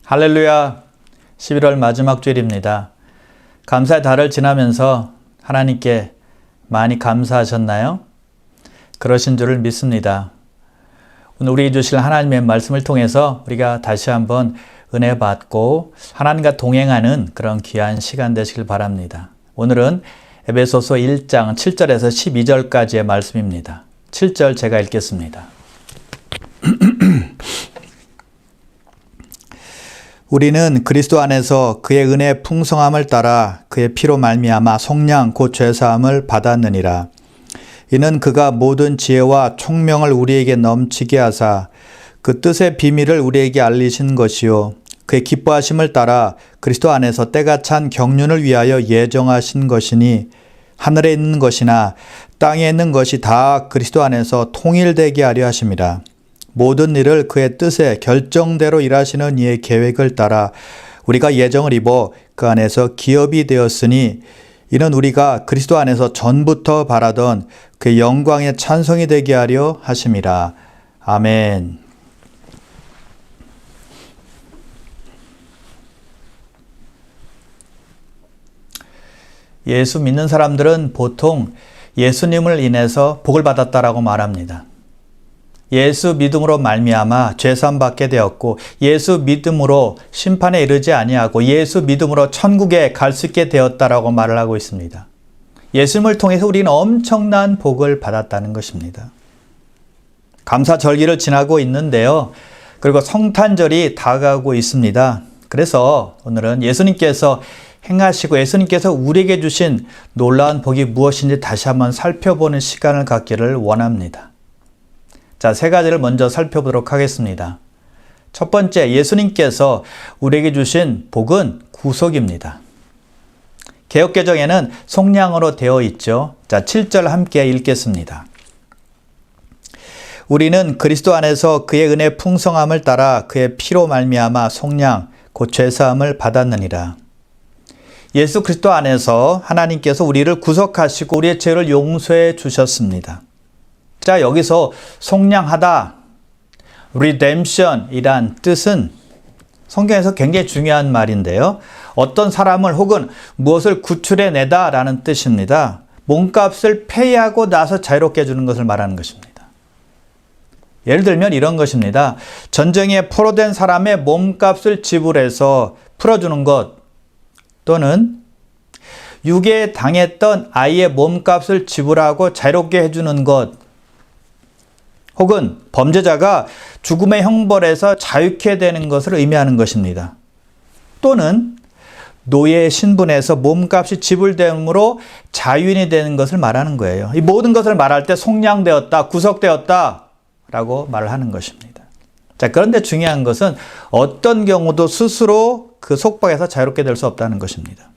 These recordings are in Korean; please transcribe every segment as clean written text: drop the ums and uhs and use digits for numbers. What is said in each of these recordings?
할렐루야. 11월 마지막 주일입니다. 감사의 달을 지나면서 하나님께 많이 감사하셨나요? 그러신 줄을 믿습니다. 오늘 우리에게 주실 하나님의 말씀을 통해서 우리가 다시 한번 은혜 받고 하나님과 동행하는 그런 귀한 시간 되시길 바랍니다. 오늘은 에베소서 1장 7절에서 12절까지의 말씀입니다. 7절 제가 읽겠습니다. 우리는 그리스도 안에서 그의 은혜의 풍성함을 따라 그의 피로 말미암아 속량 곧 죄사함을 받았느니라. 이는 그가 모든 지혜와 총명을 우리에게 넘치게 하사 그 뜻의 비밀을 우리에게 알리신 것이요 그의 기뻐하심을 따라 그리스도 안에서 때가 찬 경륜을 위하여 예정하신 것이니 하늘에 있는 것이나 땅에 있는 것이 다 그리스도 안에서 통일되게 하려 하심이라. 모든 일을 그의 뜻에 결정대로 일하시는 이의 계획을 따라 우리가 예정을 입어 그 안에서 기업이 되었으니 이는 우리가 그리스도 안에서 전부터 바라던 그의 영광의 찬송이 되게 하려 하심이라. 아멘. 예수 믿는 사람들은 보통 예수님을 인해서 복을 받았다라고 말합니다. 예수 믿음으로 말미암아 죄사함 받게 되었고 예수 믿음으로 심판에 이르지 아니하고 예수 믿음으로 천국에 갈 수 있게 되었다라고 말을 하고 있습니다. 예수님을 통해서 우리는 엄청난 복을 받았다는 것입니다. 감사절기를 지나고 있는데요. 그리고 성탄절이 다가오고 있습니다. 그래서 오늘은 예수님께서 행하시고 예수님께서 우리에게 주신 놀라운 복이 무엇인지 다시 한번 살펴보는 시간을 갖기를 원합니다. 자, 세 가지를 먼저 살펴보도록 하겠습니다. 첫 번째, 예수님께서 우리에게 주신 복은 구속입니다. 개역개정에는 속량으로 되어 있죠. 자, 7절 함께 읽겠습니다. 우리는 그리스도 안에서 그의 은혜의 풍성함을 따라 그의 피로 말미암아 속량 곧 죄사함을 받았느니라. 예수 그리스도 안에서 하나님께서 우리를 구속하시고 우리의 죄를 용서해 주셨습니다. 자, 여기서 속량하다, redemption이란 뜻은 성경에서 굉장히 중요한 말인데요. 어떤 사람을 혹은 무엇을 구출해내다 라는 뜻입니다. 몸값을 페이하고 나서 자유롭게 해주는 것을 말하는 것입니다. 예를 들면 이런 것입니다. 전쟁에 포로된 사람의 몸값을 지불해서 풀어주는 것, 또는 유괴 당했던 아이의 몸값을 지불하고 자유롭게 해주는 것, 혹은 범죄자가 죽음의 형벌에서 자유케 되는 것을 의미하는 것입니다. 또는 노예 신분에서 몸값이 지불됨으로 자유인이 되는 것을 말하는 거예요. 이 모든 것을 말할 때 속량되었다, 구속되었다 라고 말을 하는 것입니다. 자, 그런데 중요한 것은 어떤 경우도 스스로 그 속박에서 자유롭게 될 수 없다는 것입니다.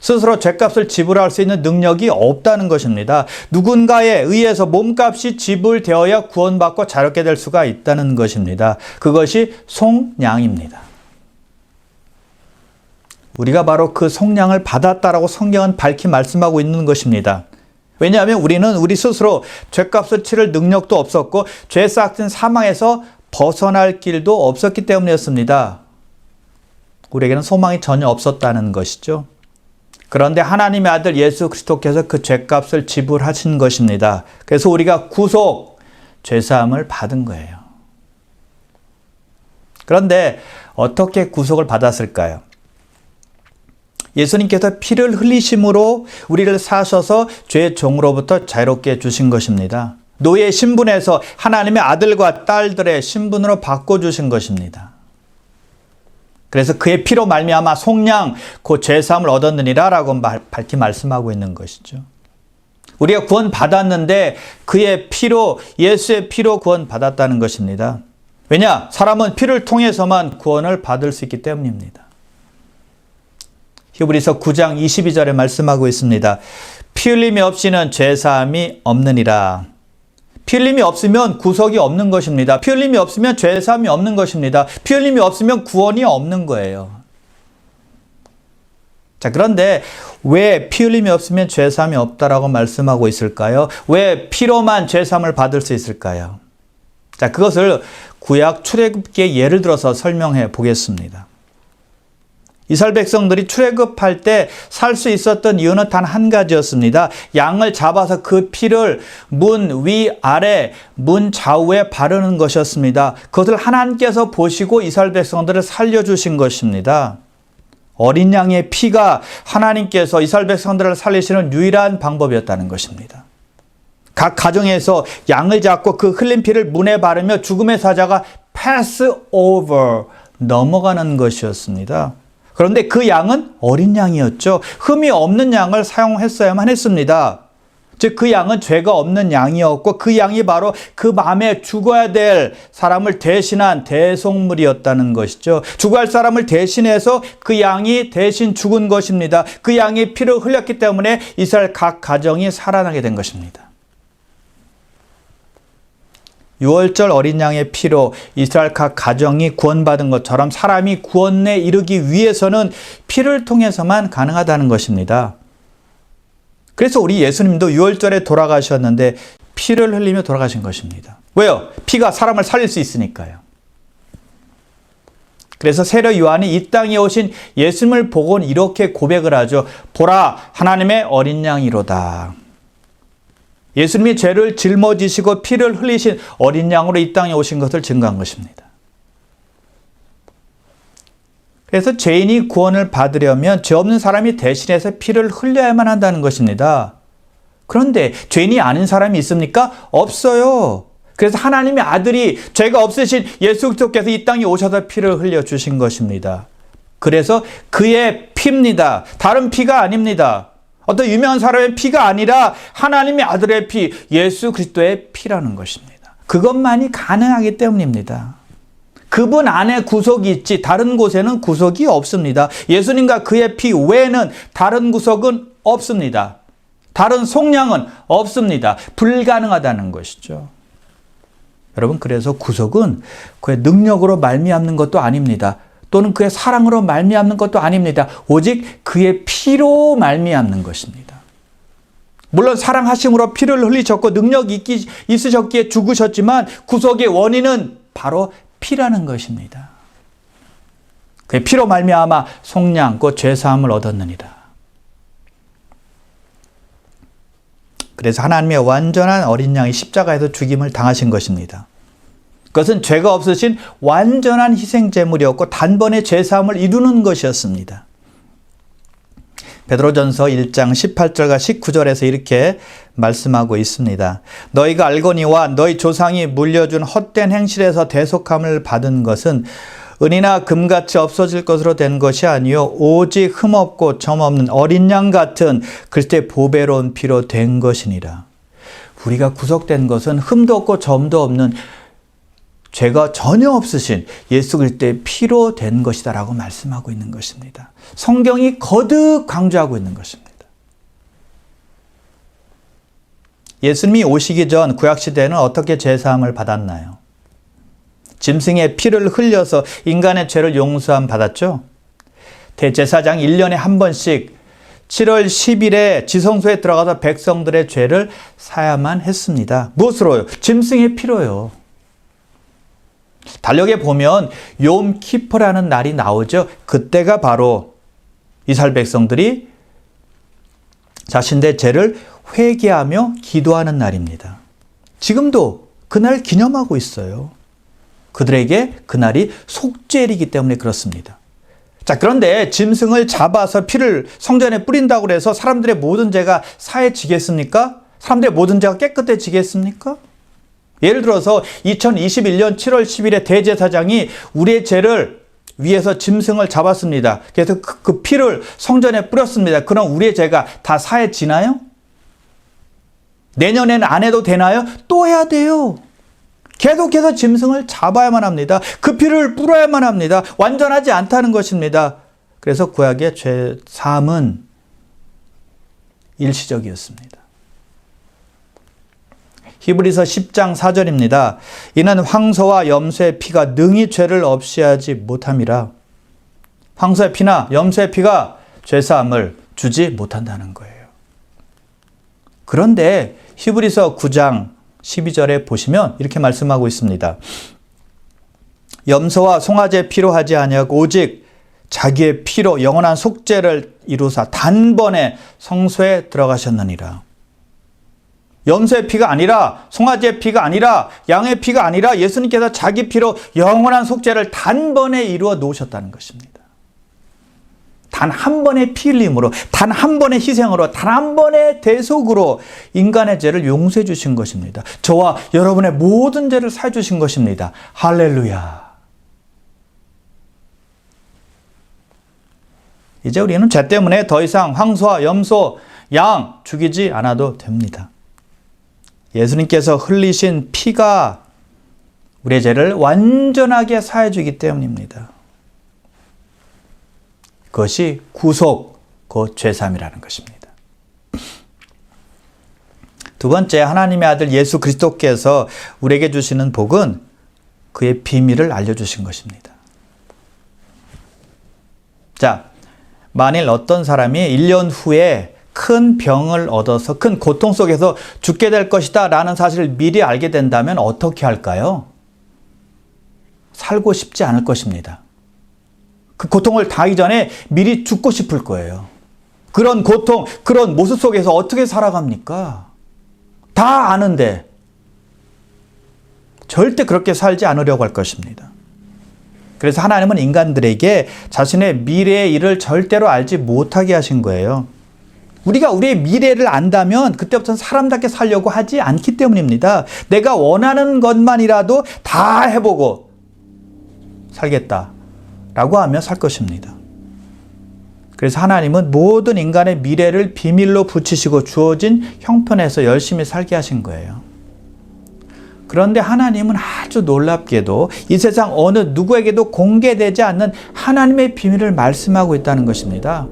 스스로 죄값을 지불할 수 있는 능력이 없다는 것입니다. 누군가에 의해서 몸값이 지불되어야 구원받고 자유롭게 될 수가 있다는 것입니다. 그것이 속량입니다. 우리가 바로 그 속량을 받았다라고 성경은 밝히 말씀하고 있는 것입니다. 왜냐하면 우리는 우리 스스로 죄값을 치를 능력도 없었고 죄 싹튼 사망에서 벗어날 길도 없었기 때문이었습니다. 우리에게는 소망이 전혀 없었다는 것이죠. 그런데 하나님의 아들 예수 그리스도께서 그 죄값을 지불하신 것입니다. 그래서 우리가 구속, 죄사함을 받은 거예요. 그런데 어떻게 구속을 받았을까요? 예수님께서 피를 흘리심으로 우리를 사셔서 죄의 종으로부터 자유롭게 해주신 것입니다. 노예 신분에서 하나님의 아들과 딸들의 신분으로 바꿔주신 것입니다. 그래서 그의 피로 말미암아 속량 곧 죄사함을 얻었느니라 라고 밝히 말씀하고 있는 것이죠. 우리가 구원 받았는데 그의 피로, 예수의 피로 구원 받았다는 것입니다. 왜냐? 사람은 피를 통해서만 구원을 받을 수 있기 때문입니다. 히브리서 9장 22절에 말씀하고 있습니다. 피 흘림이 없이는 죄사함이 없느니라. 피 흘림이 없으면 구속이 없는 것입니다. 피 흘림이 없으면 죄사함이 없는 것입니다. 피 흘림이 없으면 구원이 없는 거예요. 자, 그런데 왜 피 흘림이 없으면 죄사함이 없다라고 말씀하고 있을까요? 왜 피로만 죄사함을 받을 수 있을까요? 자, 그것을 구약 출애굽기의 예를 들어서 설명해 보겠습니다. 이스라엘 백성들이 출애굽할 때 살 수 있었던 이유는 단 한 가지였습니다. 양을 잡아서 그 피를 문 위아래, 문 좌우에 바르는 것이었습니다. 그것을 하나님께서 보시고 이스라엘 백성들을 살려주신 것입니다. 어린 양의 피가 하나님께서 이스라엘 백성들을 살리시는 유일한 방법이었다는 것입니다. 각 가정에서 양을 잡고 그 흘린 피를 문에 바르며 죽음의 사자가 pass over, 넘어가는 것이었습니다. 그런데 그 양은 어린 양이었죠. 흠이 없는 양을 사용했어야만 했습니다. 즉 그 양은 죄가 없는 양이었고 그 양이 바로 그 밤에 죽어야 될 사람을 대신한 대속물이었다는 것이죠. 죽어야 할 사람을 대신해서 그 양이 대신 죽은 것입니다. 그 양이 피를 흘렸기 때문에 이스라엘 각 가정이 살아나게 된 것입니다. 유월절 어린 양의 피로 이스라엘 각 가정이 구원받은 것처럼 사람이 구원에 이르기 위해서는 피를 통해서만 가능하다는 것입니다. 그래서 우리 예수님도 유월절에 돌아가셨는데 피를 흘리며 돌아가신 것입니다. 왜요? 피가 사람을 살릴 수 있으니까요. 그래서 세례 요한이 이 땅에 오신 예수님을 보고는 이렇게 고백을 하죠. 보라, 하나님의 어린 양이로다. 예수님이 죄를 짊어지시고 피를 흘리신 어린 양으로 이 땅에 오신 것을 증거한 것입니다. 그래서 죄인이 구원을 받으려면 죄 없는 사람이 대신해서 피를 흘려야만 한다는 것입니다. 그런데 죄인이 아닌 사람이 있습니까? 없어요. 그래서 하나님의 아들이 죄가 없으신 예수 그리스도께서 이 땅에 오셔서 피를 흘려주신 것입니다. 그래서 그의 피입니다. 다른 피가 아닙니다. 어떤 유명한 사람의 피가 아니라 하나님의 아들의 피, 예수 그리스도의 피라는 것입니다. 그것만이 가능하기 때문입니다. 그분 안에 구속이 있지 다른 곳에는 구속이 없습니다. 예수님과 그의 피 외에는 다른 구속은 없습니다. 다른 속량은 없습니다. 불가능하다는 것이죠. 여러분, 그래서 구속은 그의 능력으로 말미암는 것도 아닙니다. 또는 그의 사랑으로 말미암는 것도 아닙니다. 오직 그의 피로 말미암는 것입니다. 물론 사랑하심으로 피를 흘리셨고 능력이 있으셨기에 죽으셨지만 구속의 원인은 바로 피라는 것입니다. 그의 피로 말미암아 속량 곧 죄사함을 얻었느니라. 그래서 하나님의 완전한 어린 양이 십자가에서 죽임을 당하신 것입니다. 그것은 죄가 없으신 완전한 희생제물이었고 단번에 죄사함을 이루는 것이었습니다. 베드로전서 1장 18절과 19절에서 이렇게 말씀하고 있습니다. 너희가 알거니와 너희 조상이 물려준 헛된 행실에서 대속함을 받은 것은 은이나 금같이 없어질 것으로 된 것이 아니요 오직 흠없고 점없는 어린 양 같은 그리스도의 보배로운 피로 된 것이니라. 우리가 구속된 것은 흠도 없고 점도 없는 죄가 전혀 없으신 예수 그리스도의 피로 된 것이다 라고 말씀하고 있는 것입니다. 성경이 거듭 강조하고 있는 것입니다. 예수님이 오시기 전 구약시대에는 어떻게 죄사함을 받았나요? 짐승의 피를 흘려서 인간의 죄를 용서함 받았죠. 대제사장 1년에 한 번씩 7월 10일에 지성소에 들어가서 백성들의 죄를 사야만 했습니다. 무엇으로요? 짐승의 피로요. 달력에 보면 욤 키퍼라는 날이 나오죠. 그때가 바로 이스라엘 백성들이 자신들의 죄를 회개하며 기도하는 날입니다. 지금도 그날 기념하고 있어요. 그들에게 그날이 속죄일이기 때문에 그렇습니다. 자, 그런데 짐승을 잡아서 피를 성전에 뿌린다고 해서 사람들의 모든 죄가 사해지겠습니까? 사람들의 모든 죄가 깨끗해지겠습니까? 예를 들어서 2021년 7월 10일에 대제사장이 우리의 죄를 위해서 짐승을 잡았습니다. 그래서 그 피를 성전에 뿌렸습니다. 그럼 우리의 죄가 다 사해지나요? 내년에는 안 해도 되나요? 또 해야 돼요. 계속해서 짐승을 잡아야만 합니다. 그 피를 뿌려야만 합니다. 완전하지 않다는 것입니다. 그래서 구약의 죄 사함은 일시적이었습니다. 히브리서 10장 4절입니다. 이는 황소와 염소의 피가 능히 죄를 없이 하지 못함이라. 황소의 피나 염소의 피가 죄사함을 주지 못한다는 거예요. 그런데 히브리서 9장 12절에 보시면 이렇게 말씀하고 있습니다. 염소와 송아지의 피로 하지 아니하고 오직 자기의 피로 영원한 속죄를 이루사 단번에 성소에 들어가셨느니라. 염소의 피가 아니라, 송아지의 피가 아니라, 양의 피가 아니라 예수님께서 자기 피로 영원한 속죄를 단번에 이루어 놓으셨다는 것입니다. 단 한 번의 피 흘림으로, 단 한 번의 희생으로, 단 한 번의 대속으로 인간의 죄를 용서해 주신 것입니다. 저와 여러분의 모든 죄를 사해 주신 것입니다. 할렐루야. 이제 우리는 죄 때문에 더 이상 황소와 염소, 양 죽이지 않아도 됩니다. 예수님께서 흘리신 피가 우리의 죄를 완전하게 사해 주기 때문입니다. 그것이 구속, 그 죄사함이라는 것입니다. 두 번째, 하나님의 아들 예수 그리스도께서 우리에게 주시는 복은 그의 비밀을 알려주신 것입니다. 자, 만일 어떤 사람이 1년 후에 큰 병을 얻어서 큰 고통 속에서 죽게 될 것이다 라는 사실을 미리 알게 된다면 어떻게 할까요? 살고 싶지 않을 것입니다. 그 고통을 당하기 전에 미리 죽고 싶을 거예요. 그런 고통, 그런 모습 속에서 어떻게 살아갑니까? 다 아는데 절대 그렇게 살지 않으려고 할 것입니다. 그래서 하나님은 인간들에게 자신의 미래의 일을 절대로 알지 못하게 하신 거예요. 우리가 우리의 미래를 안다면 그때부터는 사람답게 살려고 하지 않기 때문입니다. 내가 원하는 것만이라도 다 해보고 살겠다라고 하며 살 것입니다. 그래서 하나님은 모든 인간의 미래를 비밀로 붙이시고 주어진 형편에서 열심히 살게 하신 거예요. 그런데 하나님은 아주 놀랍게도 이 세상 어느 누구에게도 공개되지 않는 하나님의 비밀을 말씀하고 있다는 것입니다.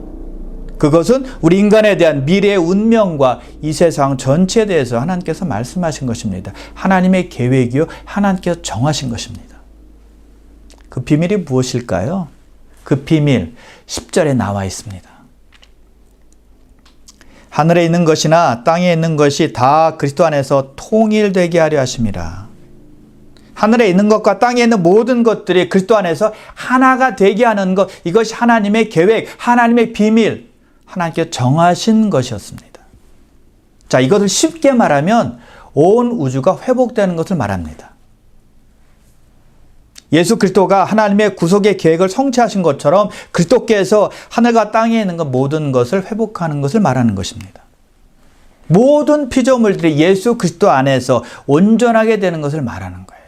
그것은 우리 인간에 대한 미래의 운명과 이 세상 전체에 대해서 하나님께서 말씀하신 것입니다. 하나님의 계획이요, 하나님께서 정하신 것입니다. 그 비밀이 무엇일까요? 그 비밀 10절에 나와 있습니다. 하늘에 있는 것이나 땅에 있는 것이 다 그리스도 안에서 통일되게 하려 하심이라. 하늘에 있는 것과 땅에 있는 모든 것들이 그리스도 안에서 하나가 되게 하는 것, 이것이 하나님의 계획, 하나님의 비밀, 하나님께서 정하신 것이었습니다. 자, 이것을 쉽게 말하면 온 우주가 회복되는 것을 말합니다. 예수 그리스도가 하나님의 구속의 계획을 성취하신 것처럼 그리스도께서 하늘과 땅에 있는 것 모든 것을 회복하는 것을 말하는 것입니다. 모든 피조물들이 예수 그리스도 안에서 온전하게 되는 것을 말하는 거예요.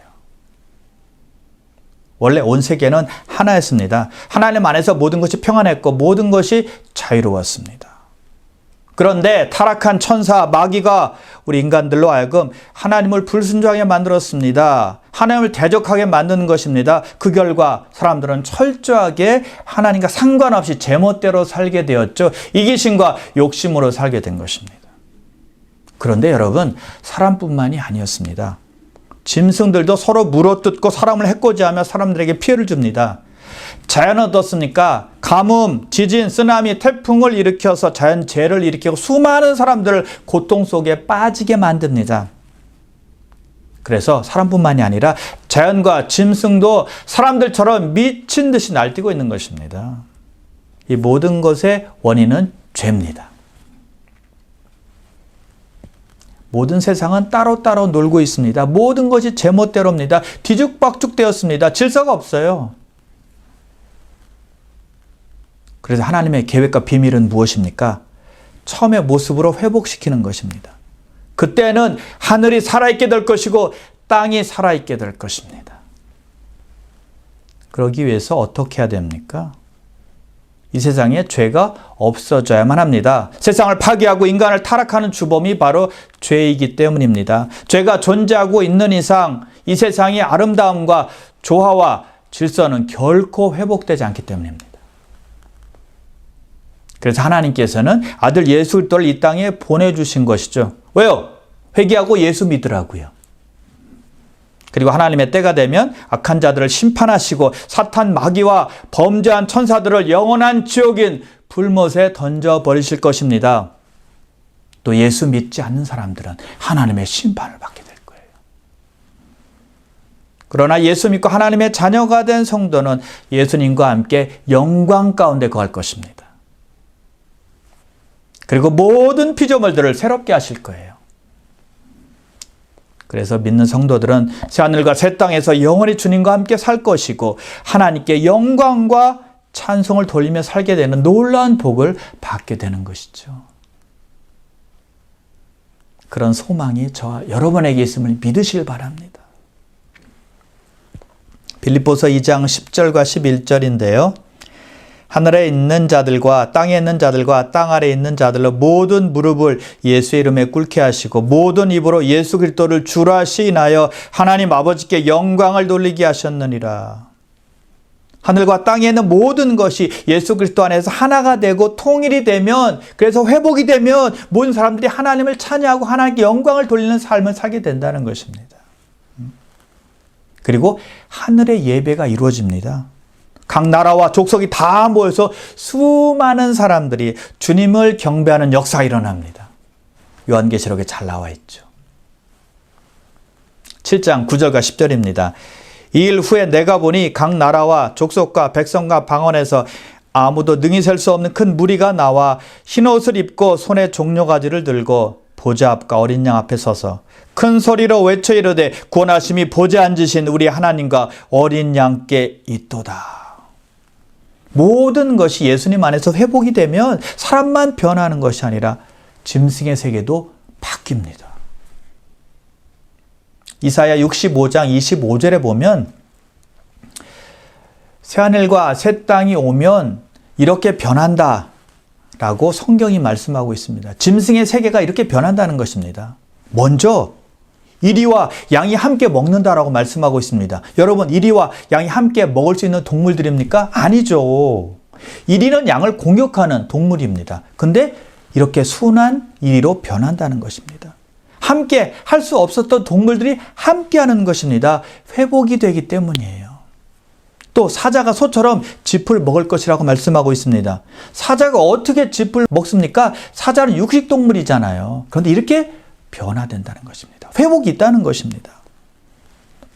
원래 온 세계는 하나였습니다. 하나님 안에서 모든 것이 평안했고 모든 것이 자유로웠습니다. 그런데 타락한 천사 마귀가 우리 인간들로 하여금 하나님을 불순종하게 만들었습니다. 하나님을 대적하게 만드는 것입니다. 그 결과 사람들은 철저하게 하나님과 상관없이 제멋대로 살게 되었죠. 이기심과 욕심으로 살게 된 것입니다. 그런데 여러분, 사람뿐만이 아니었습니다. 짐승들도 서로 물어뜯고 사람을 해코지하며 사람들에게 피해를 줍니다. 자연은 어떻습니까? 가뭄, 지진, 쓰나미, 태풍을 일으켜서 자연재해를 일으키고 수많은 사람들을 고통 속에 빠지게 만듭니다. 그래서 사람뿐만이 아니라 자연과 짐승도 사람들처럼 미친 듯이 날뛰고 있는 것입니다. 이 모든 것의 원인은 죄입니다. 모든 세상은 따로따로 놀고 있습니다. 모든 것이 제멋대로입니다. 뒤죽박죽 되었습니다. 질서가 없어요. 그래서 하나님의 계획과 비밀은 무엇입니까? 처음의 모습으로 회복시키는 것입니다. 그때는 하늘이 살아있게 될 것이고 땅이 살아있게 될 것입니다. 그러기 위해서 어떻게 해야 됩니까? 이 세상에 죄가 없어져야만 합니다. 세상을 파괴하고 인간을 타락하는 주범이 바로 죄이기 때문입니다. 죄가 존재하고 있는 이상 이 세상의 아름다움과 조화와 질서는 결코 회복되지 않기 때문입니다. 그래서 하나님께서는 아들 예수 그리스도를 이 땅에 보내주신 것이죠. 왜요? 회개하고 예수 믿으라고요. 그리고 하나님의 때가 되면 악한 자들을 심판하시고 사탄 마귀와 범죄한 천사들을 영원한 지옥인 불못에 던져버리실 것입니다. 또 예수 믿지 않는 사람들은 하나님의 심판을 받게 될 거예요. 그러나 예수 믿고 하나님의 자녀가 된 성도는 예수님과 함께 영광 가운데 거할 것입니다. 그리고 모든 피조물들을 새롭게 하실 거예요. 그래서 믿는 성도들은 새하늘과 새 땅에서 영원히 주님과 함께 살 것이고 하나님께 영광과 찬송을 돌리며 살게 되는 놀라운 복을 받게 되는 것이죠. 그런 소망이 저와 여러분에게 있음을 믿으시길 바랍니다. 빌립보서 2장 10절과 11절인데요. 하늘에 있는 자들과 땅에 있는 자들과 땅 아래에 있는 자들로 모든 무릎을 예수의 이름에 꿇게 하시고 모든 입으로 예수 그리스도를 주라 시인하여 하나님 아버지께 영광을 돌리게 하셨느니라. 하늘과 땅에 있는 모든 것이 예수 그리스도 안에서 하나가 되고 통일이 되면, 그래서 회복이 되면 모든 사람들이 하나님을 찬양하고 하나님께 영광을 돌리는 삶을 살게 된다는 것입니다. 그리고 하늘의 예배가 이루어집니다. 각 나라와 족속이 다 모여서 수많은 사람들이 주님을 경배하는 역사가 일어납니다. 요한계시록에 잘 나와 있죠. 7장 9절과 10절입니다. 이 일 후에 내가 보니 각 나라와 족속과 백성과 방언에서 아무도 능히 셀 수 없는 큰 무리가 나와 흰옷을 입고 손에 종려가지를 들고 보좌 앞과 어린 양 앞에 서서 큰 소리로 외쳐 이르되 구원하심이 보좌에 앉으신 우리 하나님과 어린 양께 있도다. 모든 것이 예수님 안에서 회복이 되면 사람만 변하는 것이 아니라 짐승의 세계도 바뀝니다. 이사야 65장 25절에 보면 새하늘과 새 땅이 오면 이렇게 변한다 라고 성경이 말씀하고 있습니다. 짐승의 세계가 이렇게 변한다는 것입니다. 먼저 이리와 양이 함께 먹는다라고 말씀하고 있습니다. 여러분, 이리와 양이 함께 먹을 수 있는 동물들입니까? 아니죠. 이리는 양을 공격하는 동물입니다. 근데 이렇게 순한 이리로 변한다는 것입니다. 함께 할 수 없었던 동물들이 함께 하는 것입니다. 회복이 되기 때문이에요. 또 사자가 소처럼 짚을 먹을 것이라고 말씀하고 있습니다. 사자가 어떻게 짚을 먹습니까? 사자는 육식동물이잖아요. 그런데 이렇게 변화된다는 것입니다. 회복이 있다는 것입니다.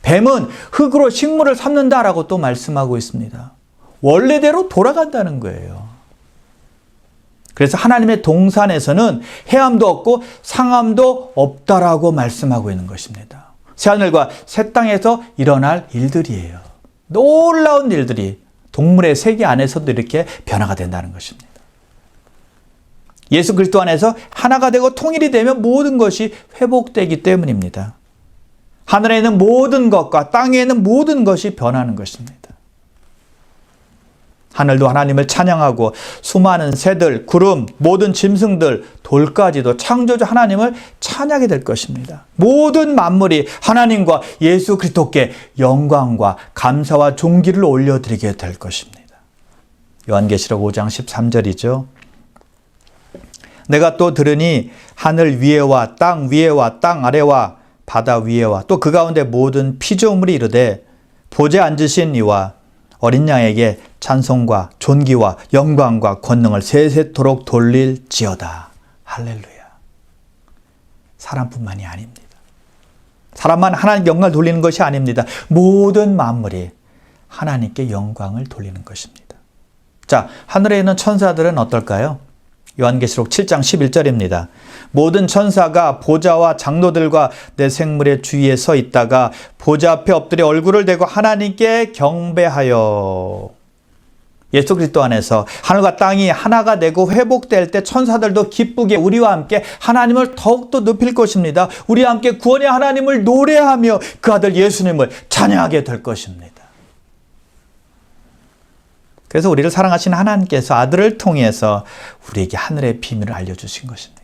뱀은 흙으로 식물을 삼는다라고 또 말씀하고 있습니다. 원래대로 돌아간다는 거예요. 그래서 하나님의 동산에서는 해함도 없고 상함도 없다라고 말씀하고 있는 것입니다. 새하늘과 새 땅에서 일어날 일들이에요. 놀라운 일들이 동물의 세계 안에서도 이렇게 변화가 된다는 것입니다. 예수 그리스도 안에서 하나가 되고 통일이 되면 모든 것이 회복되기 때문입니다. 하늘에 있는 모든 것과 땅에 있는 모든 것이 변하는 것입니다. 하늘도 하나님을 찬양하고 수많은 새들, 구름, 모든 짐승들, 돌까지도 창조주 하나님을 찬양하게 될 것입니다. 모든 만물이 하나님과 예수 그리스도께 영광과 감사와 존귀를 올려드리게 될 것입니다. 요한계시록 5장 13절이죠. 내가 또 들으니 하늘 위에와 땅 위에와 땅 아래와 바다 위에와 또 그 가운데 모든 피조물이 이르되 보좌에 앉으신 이와 어린 양에게 찬송과 존귀와 영광과 권능을 세세토록 돌릴지어다. 할렐루야. 사람뿐만이 아닙니다. 사람만 하나님께 영광을 돌리는 것이 아닙니다. 모든 만물이 하나님께 영광을 돌리는 것입니다. 자, 하늘에 있는 천사들은 어떨까요? 요한계시록 7장 11절입니다. 모든 천사가 보좌와 장로들과 내 생물의 주위에 서 있다가 보좌 앞에 엎드려 얼굴을 대고 하나님께 경배하여. 예수 그리스도 안에서 하늘과 땅이 하나가 되고 회복될 때 천사들도 기쁘게 우리와 함께 하나님을 더욱더 높일 것입니다. 우리와 함께 구원의 하나님을 노래하며 그 아들 예수님을 찬양하게 될 것입니다. 그래서 우리를 사랑하신 하나님께서 아들을 통해서 우리에게 하늘의 비밀을 알려주신 것입니다.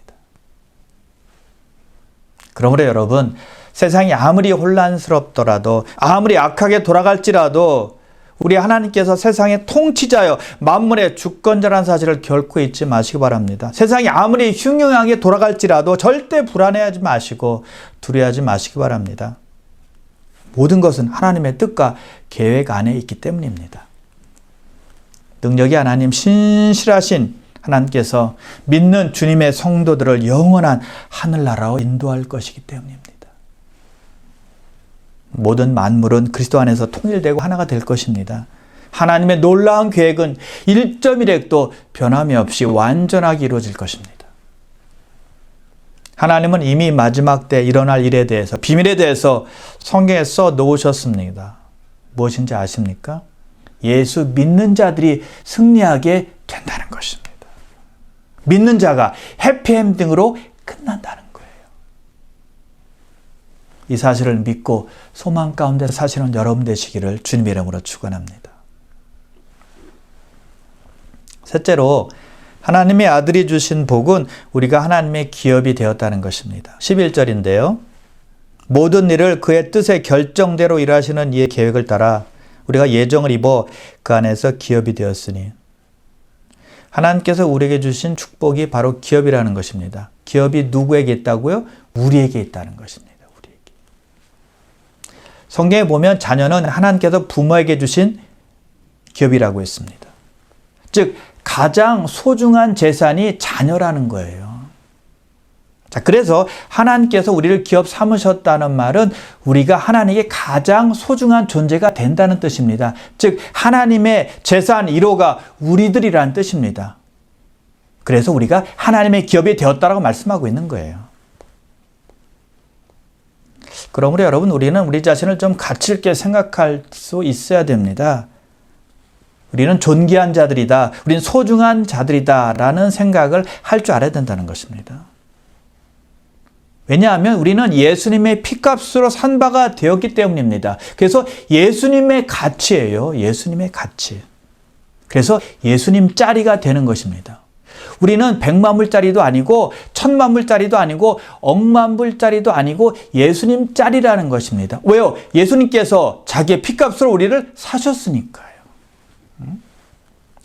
그러므로 여러분, 세상이 아무리 혼란스럽더라도 아무리 악하게 돌아갈지라도 우리 하나님께서 세상의 통치자여 만물의 주권자라는 사실을 결코 잊지 마시기 바랍니다. 세상이 아무리 흉흉하게 돌아갈지라도 절대 불안해하지 마시고 두려워하지 마시기 바랍니다. 모든 것은 하나님의 뜻과 계획 안에 있기 때문입니다. 능력이 하나님, 신실하신 하나님께서 믿는 주님의 성도들을 영원한 하늘나라로 인도할 것이기 때문입니다. 모든 만물은 그리스도 안에서 통일되고 하나가 될 것입니다. 하나님의 놀라운 계획은 1.1획도 변함이 없이 완전하게 이루어질 것입니다. 하나님은 이미 마지막 때 일어날 일에 대해서, 비밀에 대해서 성경에 써 놓으셨습니다. 무엇인지 아십니까? 예수 믿는 자들이 승리하게 된다는 것입니다. 믿는 자가 해피엔딩으로 끝난다는 거예요. 이 사실을 믿고 소망 가운데 사시는 여러분 되시기를 주님의 이름으로 축원합니다. 셋째로 하나님의 아들이 주신 복은 우리가 하나님의 기업이 되었다는 것입니다. 11절인데요. 모든 일을 그의 뜻의 결정대로 일하시는 이의 계획을 따라 우리가 예정을 입어 그 안에서 기업이 되었으니. 하나님께서 우리에게 주신 축복이 바로 기업이라는 것입니다. 기업이 누구에게 있다고요? 우리에게 있다는 것입니다. 우리에게. 성경에 보면 자녀는 하나님께서 부모에게 주신 기업이라고 했습니다. 즉 가장 소중한 재산이 자녀라는 거예요. 자, 그래서 하나님께서 우리를 기업 삼으셨다는 말은 우리가 하나님께 가장 소중한 존재가 된다는 뜻입니다. 즉 하나님의 재산 1호가 우리들이라는 뜻입니다. 그래서 우리가 하나님의 기업이 되었다라고 말씀하고 있는 거예요. 그러므로 여러분, 우리는 우리 자신을 좀 가치 있게 생각할 수 있어야 됩니다. 우리는 존귀한 자들이다, 우리는 소중한 자들이다 라는 생각을 할 줄 알아야 된다는 것입니다. 왜냐하면 우리는 예수님의 피값으로 산 바가 되었기 때문입니다. 그래서 예수님의 가치예요. 예수님의 가치. 그래서 예수님 짜리가 되는 것입니다. 우리는 100만 불짜리도 아니고 1000만 불짜리도 아니고 억만 불짜리도 아니고 예수님 짜리라는 것입니다. 왜요? 예수님께서 자기의 피값으로 우리를 사셨으니까요.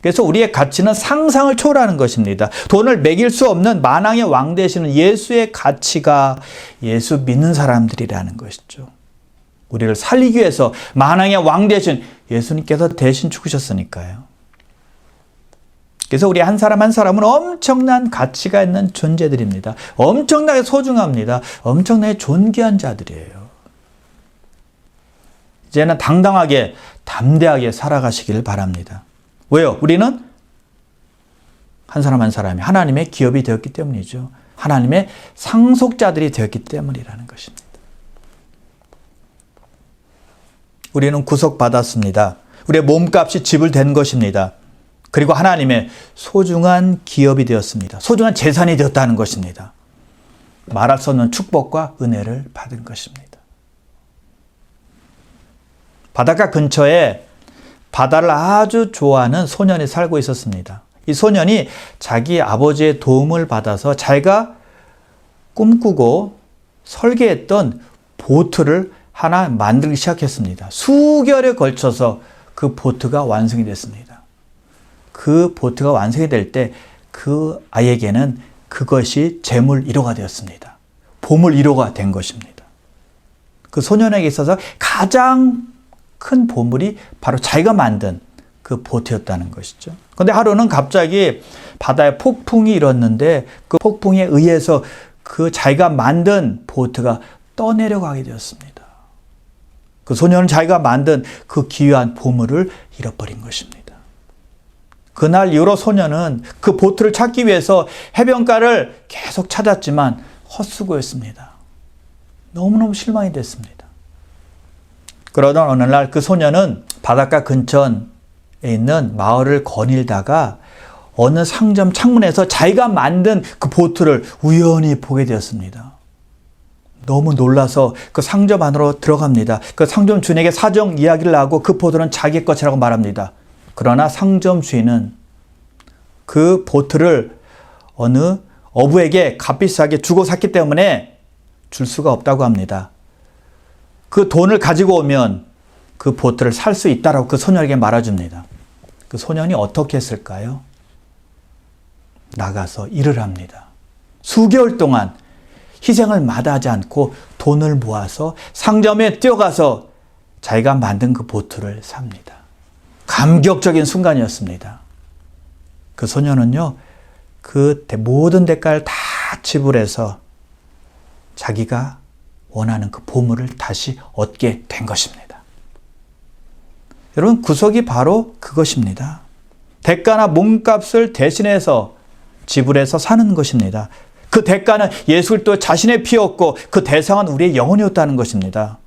그래서 우리의 가치는 상상을 초월하는 것입니다. 돈을 매길 수 없는 만왕의 왕 되시는 예수의 가치가 예수 믿는 사람들이라는 것이죠. 우리를 살리기 위해서 만왕의 왕 되신 예수님께서 대신 죽으셨으니까요. 그래서 우리 한 사람 한 사람은 엄청난 가치가 있는 존재들입니다. 엄청나게 소중합니다. 엄청나게 존귀한 자들이에요. 이제는 당당하게 담대하게 살아가시기를 바랍니다. 왜요? 우리는 한 사람 한 사람이 하나님의 기업이 되었기 때문이죠. 하나님의 상속자들이 되었기 때문이라는 것입니다. 우리는 구속받았습니다. 우리의 몸값이 지불된 것입니다. 그리고 하나님의 소중한 기업이 되었습니다. 소중한 재산이 되었다는 것입니다. 말할 수 없는 축복과 은혜를 받은 것입니다. 바닷가 근처에 바다를 아주 좋아하는 소년이 살고 있었습니다. 이 소년이 자기 아버지의 도움을 받아서 자기가 꿈꾸고 설계했던 보트를 하나 만들기 시작했습니다. 수개월에 걸쳐서 그 보트가 완성이 됐습니다. 그 보트가 완성이 될 때 그 아이에게는 그것이 재물 1호가 되었습니다. 보물 1호가 된 것입니다. 그 소년에게 있어서 가장 큰 보물이 바로 자기가 만든 그 보트였다는 것이죠. 그런데 하루는 갑자기 바다에 폭풍이 일었는데 그 폭풍에 의해서 그 자기가 만든 보트가 떠내려가게 되었습니다. 그 소년은 자기가 만든 그 귀한 보물을 잃어버린 것입니다. 그날 이후로 소년은 그 보트를 찾기 위해서 해변가를 계속 찾았지만 헛수고였습니다. 너무너무 실망이 됐습니다. 그러던 어느 날 그 소년은 바닷가 근처에 있는 마을을 거닐다가 어느 상점 창문에서 자기가 만든 그 보트를 우연히 보게 되었습니다. 너무 놀라서 그 상점 안으로 들어갑니다. 그 상점 주인에게 사정 이야기를 하고 그 보트는 자기 것이라고 말합니다. 그러나 상점 주인은 그 보트를 어느 어부에게 값비싸게 주고 샀기 때문에 줄 수가 없다고 합니다. 그 돈을 가지고 오면 그 보트를 살 수 있다라고 그 소년에게 말해줍니다. 그 소년이 어떻게 했을까요? 나가서 일을 합니다. 수개월 동안 희생을 마다하지 않고 돈을 모아서 상점에 뛰어가서 자기가 만든 그 보트를 삽니다. 감격적인 순간이었습니다. 그 소년은요, 그 모든 대가를 다 지불해서 자기가 원하는 그 보물을 다시 얻게 된 것입니다. 여러분, 구속이 바로 그것입니다. 대가나 몸값을 대신해서 지불해서 사는 것입니다. 그 대가는 예수 그리스도 자신의 피였고 그 대상은 우리의 영혼이었다는 것입니다.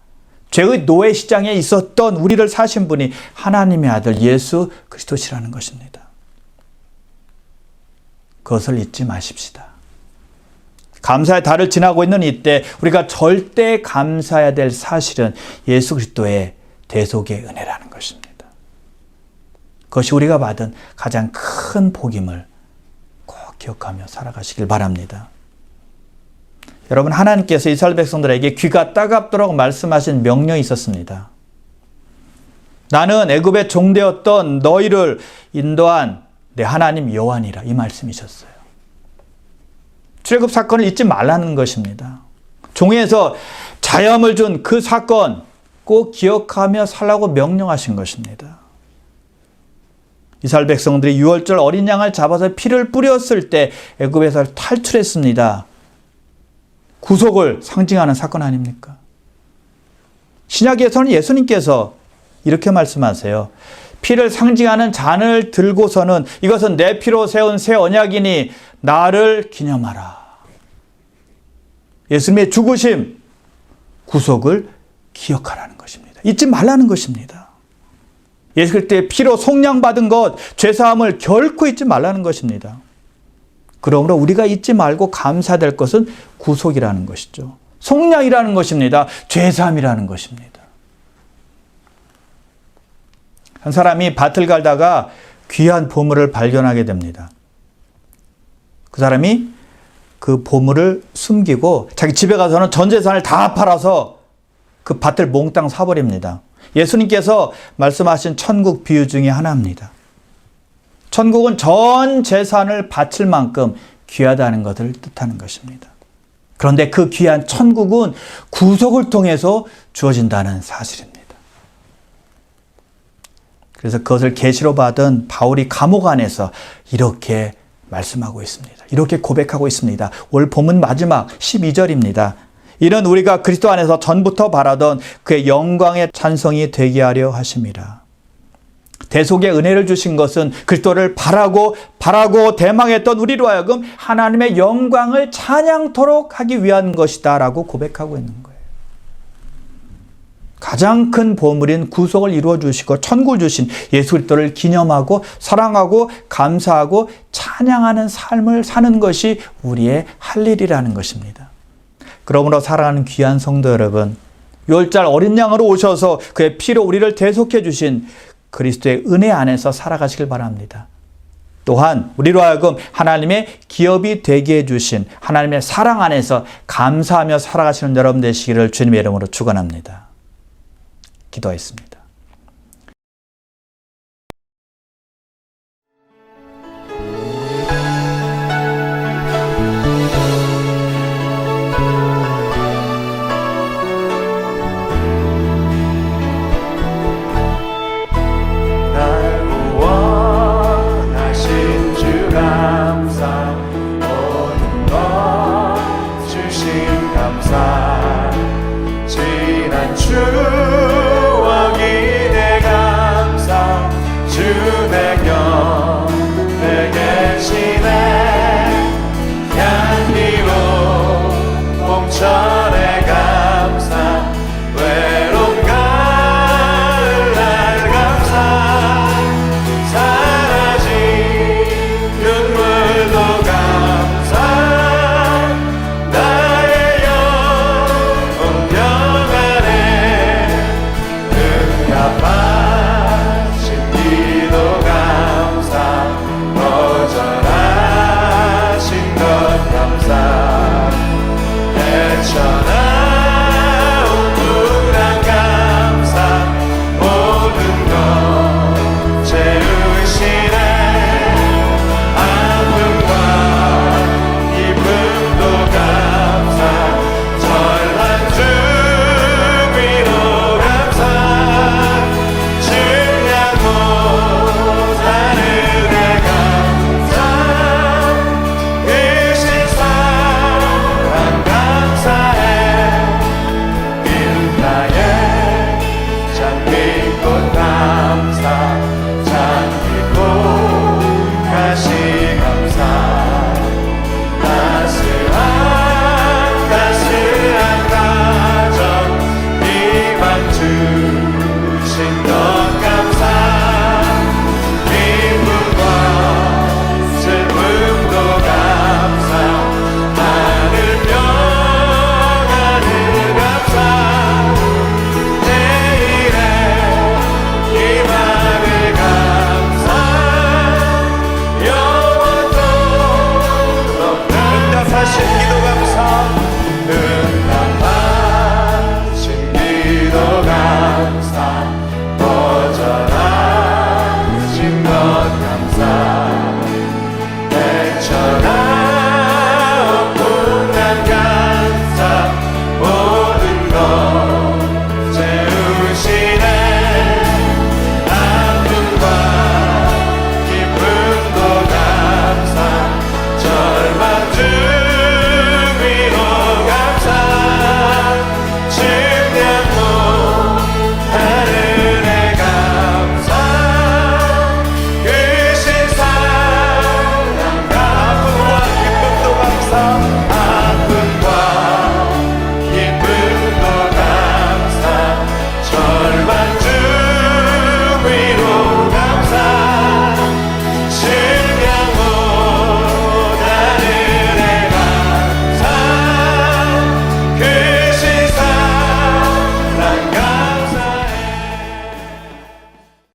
죄의 노예 시장에 있었던 우리를 사신 분이 하나님의 아들 예수 그리스도시라는 것입니다. 그것을 잊지 마십시다. 감사의 달을 지나고 있는 이때 우리가 절대 감사해야 될 사실은 예수 그리스도의 대속의 은혜라는 것입니다. 그것이 우리가 받은 가장 큰 복임을 꼭 기억하며 살아가시길 바랍니다. 여러분, 하나님께서 이스라엘 백성들에게 귀가 따갑도록 말씀하신 명령이 있었습니다. 나는 애굽의 종되었던 너희를 인도한 내 하나님 여호와니라, 이 말씀이셨어요. 출애굽 사건을 잊지 말라는 것입니다. 종에서 자염을 준 그 사건 꼭 기억하며 살라고 명령하신 것입니다. 이스라엘 백성들이 유월절 어린 양을 잡아서 피를 뿌렸을 때 애굽에서 탈출했습니다. 구속을 상징하는 사건 아닙니까? 신약에서는 예수님께서 이렇게 말씀하세요. 피를 상징하는 잔을 들고서는 이것은 내 피로 세운 새 언약이니 나를 기념하라. 예수님의 죽으심, 구속을 기억하라는 것입니다. 잊지 말라는 것입니다. 예수 그리스도의 피로 속량받은 것, 죄사함을 결코 잊지 말라는 것입니다. 그러므로 우리가 잊지 말고 감사될 것은 구속이라는 것이죠. 속량이라는 것입니다. 죄사함이라는 것입니다. 한 사람이 밭을 갈다가 귀한 보물을 발견하게 됩니다. 그 사람이 그 보물을 숨기고 자기 집에 가서는 전 재산을 다 팔아서 그 밭을 몽땅 사버립니다. 예수님께서 말씀하신 천국 비유 중에 하나입니다. 천국은 전 재산을 바칠 만큼 귀하다는 것을 뜻하는 것입니다. 그런데 그 귀한 천국은 구속을 통해서 주어진다는 사실입니다. 그래서 그것을 계시로 받은 바울이 감옥 안에서 이렇게 말씀하고 있습니다. 이렇게 고백하고 있습니다. 올 본문 마지막 12절입니다. 이는 우리가 그리스도 안에서 전부터 바라던 그의 영광의 찬송이 되게 하려 하심이라. 대속의 은혜를 주신 것은 그리스도를 바라고 대망했던 우리로 하여금 하나님의 영광을 찬양토록 하기 위한 것이다 라고 고백하고 있는 거예요. 가장 큰 보물인 구속을 이루어 주시고 천국을 주신 예수 그리스도를 기념하고 사랑하고 감사하고 찬양하는 삶을 사는 것이 우리의 할 일이라는 것입니다. 그러므로 사랑하는 귀한 성도 여러분, 유월절 어린 양으로 오셔서 그의 피로 우리를 대속해 주신 그리스도의 은혜 안에서 살아가시길 바랍니다. 또한 우리로 하여금 하나님의 기업이 되게 해주신 하나님의 사랑 안에서 감사하며 살아가시는 여러분 되시기를 주님의 이름으로 축원합니다. 기도하겠습니다. 추억이 내 감사 주 내 곁에 계시네.